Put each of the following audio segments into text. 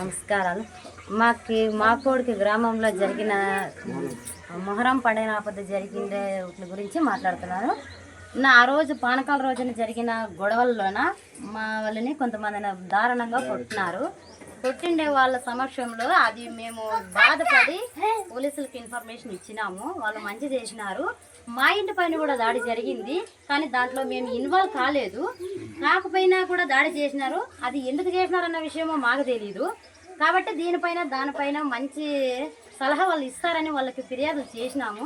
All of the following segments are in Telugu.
నమస్కారాలు. మాకోడికి గ్రామంలో జరిగిన మొహరం పండుగ ఆపద జరిగిన వాటి గురించి మాట్లాడుతున్నాను. ఆ రోజు పానకాల రోజున జరిగిన గొడవల్లోన మా వాళ్ళని కొంతమందిని దారుణంగా కొట్టిండే వాళ్ళ సమక్షంలో అది మేము బాధపడి పోలీసులకు ఇన్ఫర్మేషన్ ఇచ్చినాము. వాళ్ళు మంచి చేసినారు. మా ఇంటి పైన కూడా దాడి జరిగింది, కానీ దాంట్లో మేము ఇన్వాల్వ్ కాలేదు. కాకపోయినా కూడా దాడి చేసినారు. అది ఎందుకు చేసినారన్న విషయమో మాకు తెలియదు. కాబట్టి దానిపైన మంచి సలహా వాళ్ళు ఇస్తారని వాళ్ళకి ఫిర్యాదులు చేసినాము.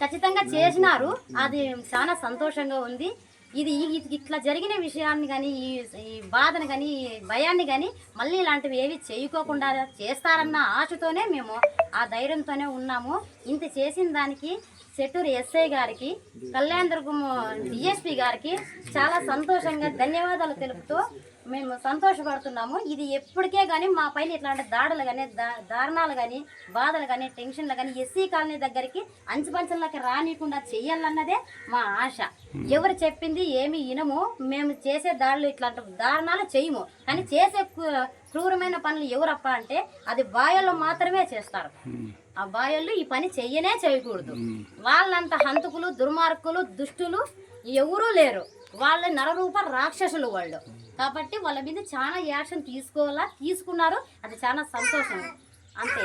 ఖచ్చితంగా చేసినారు. అది చాలా సంతోషంగా ఉంది. ఇది ఇట్లా జరిగిన విషయాన్ని కానీ ఈ బాధను కానీ భయాన్ని కానీ మళ్ళీ ఇలాంటివి ఏవి చేయకోకుండా చేస్తారన్న ఆశతోనే మేము ఆ ధైర్యంతోనే ఉన్నాము. ఇంత చేసిన దానికి చెట్టూరు ఎస్ఐ గారికి, కళ్యాణదుర్గం డిఎస్పీ గారికి చాలా సంతోషంగా ధన్యవాదాలు తెలుపుతూ మేము సంతోషపడుతున్నాము. ఇది ఎప్పటికే కానీ మా పైన ఇట్లాంటి దాడులు కానీ దారుణాలు కానీ బాధలు కానీ టెన్షన్లు కానీ ఎస్సీ కాలనీ దగ్గరికి అంచుపంచంలోకి రానియకుండా చెయ్యాలన్నదే మా ఆశ. ఎవరు చెప్పింది ఏమి వినము. మేము చేసే దాడులు ఇట్లాంటి దారుణాలు చేయము. కానీ చేసే క్రూరమైన పనులు ఎవరప్ప అంటే అది బాయల్లో మాత్రమే చేస్తారు. ఆ బాయళ్ళు ఈ పని చేయకూడదు. వాళ్ళంత హంతకులు, దుర్మార్గులు, దుష్టులు ఎవరూ లేరు. వాళ్ళ నరరూప రాక్షసులు వాళ్ళు. కాబట్టి వాళ్ళ మీద చాలా యాక్షన్ తీసుకున్నారు. అది చాలా సంతోషం. అంతే.